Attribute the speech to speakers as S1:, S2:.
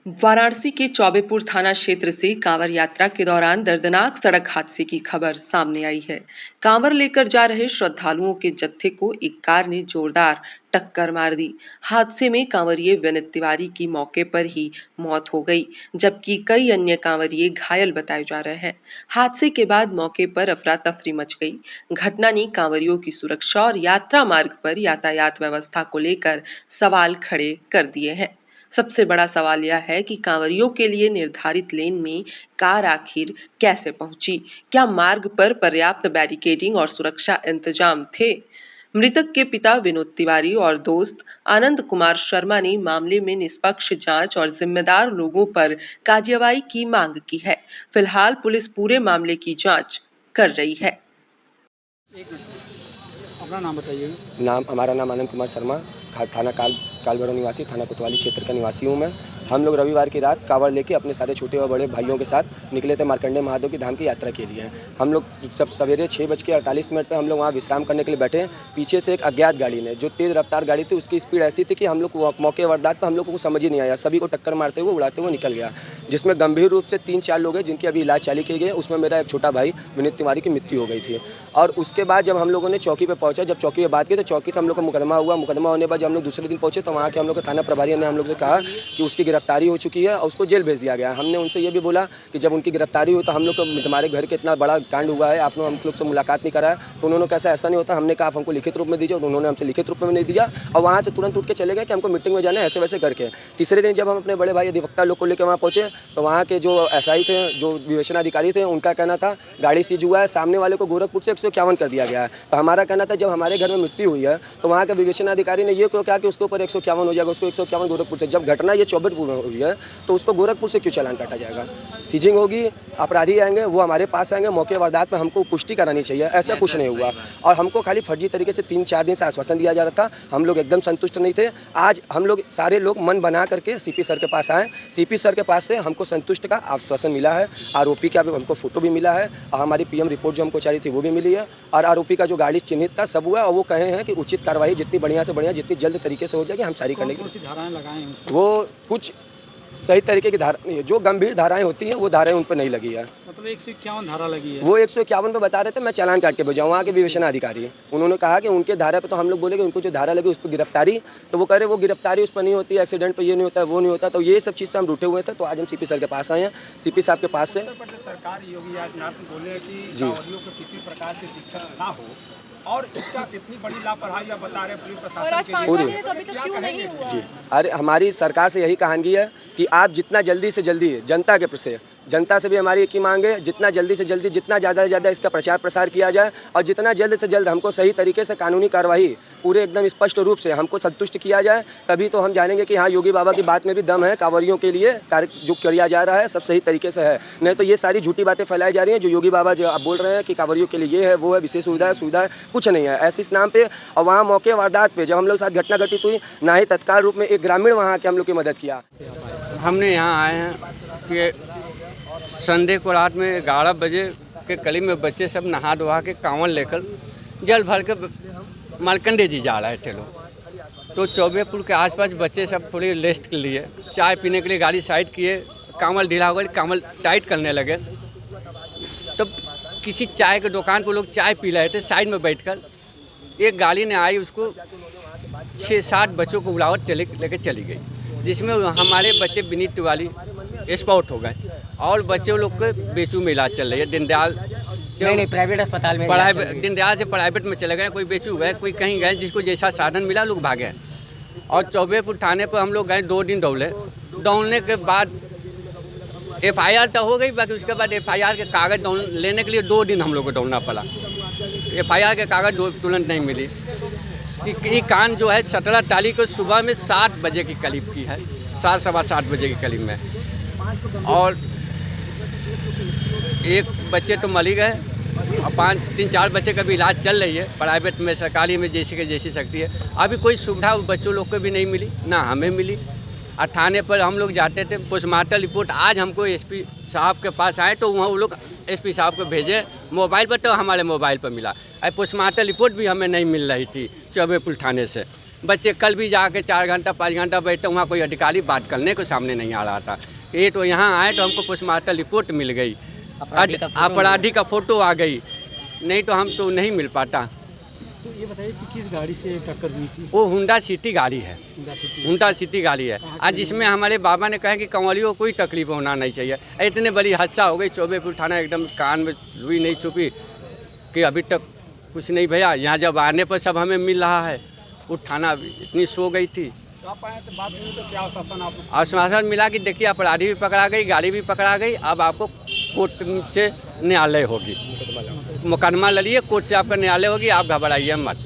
S1: वाराणसी के चौबेपुर थाना क्षेत्र से कांवड़ यात्रा के दौरान दर्दनाक सड़क हादसे की खबर सामने आई है। कांवड़ लेकर जा रहे श्रद्धालुओं के जत्थे को एक कार ने जोरदार टक्कर मार दी। हादसे में कांवड़िए विनीत तिवारी की मौके पर ही मौत हो गई, जबकि कई अन्य कांवड़िए घायल बताए जा रहे हैं। हादसे के बाद मौके पर अफरा तफरी मच गई। घटना ने कांवड़ियों की सुरक्षा और यात्रा मार्ग पर यातायात व्यवस्था को लेकर सवाल खड़े कर दिए हैं। सबसे बड़ा सवाल यह है कि कांवड़ियों के लिए निर्धारित लेन में कार आखिर कैसे पहुंची? क्या मार्ग पर पर्याप्त बैरिकेडिंग और सुरक्षा इंतजाम थे? मृतक के पिता विनोद तिवारी और दोस्त आनंद कुमार शर्मा ने मामले में निष्पक्ष जांच और जिम्मेदार लोगों पर कार्रवाई की मांग की है। फिलहाल पुलिस पूरे मामले की जांच कर रही है।
S2: अपना नाम बताइए।
S3: हमारा नाम आनंद कुमार शर्मा, थाना कालभैरव निवासी, थाना कोतवाली क्षेत्र का निवासी हूँ मैं। हम लोग रविवार की रात कांवड़ लेके अपने सारे छोटे और बड़े भाइयों के साथ निकले थे मार्कंडेय महादेव की धाम की यात्रा के लिए। हम लोग सब सवेरे 6:48 पे हम लोग वहाँ विश्राम करने के लिए बैठे। पीछे से एक अज्ञात गाड़ी ने, जो तेज़ रफ्तार गाड़ी थी, उसकी स्पीड ऐसी थी कि हम लोग मौके वारदात पर हम लोग को समझ ही नहीं आया। सभी को टक्कर मारते हुए उड़ाते हुए निकल गया, जिसमें गंभीर रूप से 3-4 लोग हैं जिनकी अभी इलाज चालू किए गए। उसमें मेरा एक छोटा भाई विनीत तिवारी की मृत्यु हो गई थी। और उसके बाद जब हम लोगों ने चौकी पे पहुंचा, जब चौकी पे बात की तो चौकी से हम लोग का मुकदमा हुआ। मुकदमा होने के बाद जब हम लोग दूसरे दिन पहुंचे तो वहाँ के हम लोग के थाना प्रभारी ने हम लोग से कहा कि उसकी गिरफ्तारी हो चुकी है और उसको जेल भेज दिया गया। हमने उनसे ये भी बोला कि जब उनकी गिरफ्तारी हुई तो हम लोग को, तुम्हारे घर के इतना बड़ा कांड हुआ है, आप लोग हम लोग से मुलाकात नहीं कराया। तो उन्होंने कैसा ऐसा नहीं होता। हमने कहा आप हमको लिखित रूप में दीजिए, तो उन्होंने हमसे लिखित रूप में नहीं दिया और वहाँ से तुरंत उठ के चले गए कि हमको मीटिंग में जाना है, ऐसे वैसे करके। तीसरे दिन जब हम अपने बड़े भाई अधिवक्ता लोग को लेकर वहाँ पहुँचे तो वहाँ के जो एसआई थे, जो विवेचना अधिकारी थे, उनका कहना था गाड़ी सीज हुआ है, सामने वाले को गोरखपुर से 151 कर दिया गया है। तो हमारा कहना था जब हमारे घर में मृत्यु हुई है तो वहाँ के विवेचना अधिकारी ने ये क्यों कहा कि उसके ऊपर 151 हो जाएगा, उसको 151 गोरखपुर से। जब घटना ये चौबेपुर में हुई है तो उसको गोरखपुर से क्यों चालान काटा जाएगा? सीजिंग होगी, अपराधी आएंगे, वो हमारे पास आएंगे, मौके वारदात में हमको पुष्टि करानी चाहिए। ऐसा कुछ नहीं हुआ और हमको खाली फर्जी तरीके से 3-4 दिन से आश्वासन दिया जा रहा था। हम लोग एकदम संतुष्ट नहीं थे। आज हम लोग सारे लोग मन बना करके सीपी सर के पास आए। सीपी सर के पास से हमको संतुष्ट का आश्वासन मिला है। आरोपी का हमको फोटो भी मिला है और हमारी पीएम रिपोर्ट जो हमको चाहिए थी वो भी मिली है और आरोपी का जो गाड़ी चिन्हित था सब हुआ और वो कहे हैं कि उचित कार्रवाई जितनी बढ़िया से बढ़िया, जितनी जल्द तरीके से हो जाएगी हम सारी करने की।
S2: धाराएं लगाएं
S3: वो कुछ सही तरीके की धारा नहीं है। जो गंभीर धाराएं होती हैं वो धाराएं उन पर नहीं लगी है।
S2: मतलब 151 धारा लगी है।
S3: वो 151 पे बता रहे थे, मैं चालान काट के भेजा। वहाँ के विवेचना अधिकारी उन्होंने कहा कि उनके धारा पे, तो हम लोग बोले कि उनको जो धारा लगी उस पर गिरफ्तारी, तो वो कह रहे वो गिरफ्तारी उस पर नहीं होती, एक्सीडेंट पे ये नहीं होता है, वो नहीं होता। तो ये सब चीज़ से हम रूठे हुए थे। तो आज हम सीपी सर के पास आए हैं। सीपी साहब के पास से
S4: सरकार योगी आदित्यनाथ बोले कि कांवड़ियों को किसी प्रकार की दिक्कत ना हो और इसका इतनी बड़ी लापरवाही आप बता रहे पुलिस प्रशासन
S3: पूरी जी। अरे हमारी सरकार से यही कहानी है कि आप जितना जल्दी से जल्दी जनता के प्रति, जनता से भी हमारी एक ही मांग है, जितना जल्दी से जल्दी, जितना ज़्यादा से ज़्यादा इसका प्रचार प्रसार किया जाए और जितना जल्द से जल्द हमको सही तरीके से कानूनी कार्रवाई पूरे एकदम स्पष्ट रूप से हमको संतुष्ट किया जाए, तभी तो हम जानेंगे कि हाँ योगी बाबा की बात में भी दम है। कांवड़ियों के लिए कार्य जो किया जा रहा है सब सही तरीके से है। नहीं तो ये सारी झूठी बातें फैलाई जा रही हैं। जो योगी बाबा जो आप बोल रहे हैं कि कांवड़ियों के लिए ये है, वो है, विशेष सुविधा है, कुछ नहीं है ऐसे इस नाम पे। और वहाँ मौके वारदात पे जब हम लोग साथ घटना घटित हुई, ना ही तत्काल रूप में एक ग्रामीण वहाँ के हम लोग की मदद किया।
S5: हमने यहाँ आए हैं कि संडे को रात में 11 बजे के करीब में बच्चे सब नहा धोवा के कांवड़ लेकर जल भर के मार्कंडे जी जा रहे थे लोग। तो चौबेपुर के आसपास बच्चे सब थोड़ी रेस्ट के लिए चाय पीने के लिए गाड़ी साइड किए। कांवड़ ढीला हो गई, कांवड़ टाइट करने लगे। तो किसी चाय के दुकान पर लोग चाय पी रहे थे, साइड में बैठकर एक गाड़ी ने आई, उसको 6-7 बच्चों को उड़ावट लेके चली गई, जिसमें हमारे बच्चे विनीत तिवारी स्पॉट हो गए और बच्चों लोग के बेचू में इलाज चल रही है। दीनदयाल
S6: नहीं प्राइवेट अस्पताल में,
S5: दीनदयाल से प्राइवेट में चले गए, कोई बेचू गए, कोई कहीं गए, जिसको जैसा साधन मिला लोग भागे। और चौबेपुर थाने पर हम लोग गए, 2 दिन दौड़ने के बाद FIR तो हो गई, बाकी उसके बाद FIR के कागज़ लेने के लिए 2 दिन हम लोग को दौड़ना पड़ा। FIR के कागज़ तुरंत नहीं मिली। ये कांड जो है 17 तारीख को सुबह में 7 बजे के करीब की है, 7-7:15 बजे के करीब में। और एक बच्चे तो मर ही गए और 3-4 बच्चे का भी इलाज चल रही है प्राइवेट में, सरकारी में, जैसी सकती है। अभी कोई सुविधा बच्चों लोग को भी नहीं मिली, ना हमें मिली। और थाने पर हम लोग जाते थे, पोस्टमार्टम रिपोर्ट आज हमको SP साहब के पास आए तो वहाँ वो लोग SP साहब को भेजे मोबाइल पर, तो हमारे मोबाइल पर मिला। पोस्टमार्टम रिपोर्ट भी हमें नहीं मिल रही थी चौबेपुर थाने से। बच्चे कल भी जाके 4 घंटा 5 घंटा बैठते, वहाँ कोई अधिकारी बात करने को सामने नहीं आ रहा था। ये तो यहाँ आए तो हमको पोस्टमार्टम रिपोर्ट मिल गई, अपराधी का फोटो आ गई, नहीं तो हम तो नहीं मिल पाता।
S2: तो ये बताइए कि किस गाड़ी से टक्कर हुई थी?
S5: वो हुंडा सिटी गाड़ी है, हुंडा सिटी गाड़ी है। आज जिसमें हमारे बाबा ने कहा कि कंवरियों को कोई तकलीफ होना नहीं चाहिए। इतने बड़ी हादसा हो गई, चौबेपुर थाना एकदम कान में रुई नहीं छुपी कि अभी तक कुछ नहीं भैया। यहाँ जब आने पर सब हमें मिल रहा है, वो थाना इतनी सो गई थी।
S4: तो आप आए तो बात हुई तो क्या आश्वासन आपको?
S5: आश्वासन मिला कि देखिए अपराधी भी पकड़ा गई, गाड़ी भी पकड़ा गई, अब आपको कोर्ट से न्यायालय होगी, मुकदमा लड़िए, कोर्ट से आपका न्यायालय होगी, आप घबराइए मत।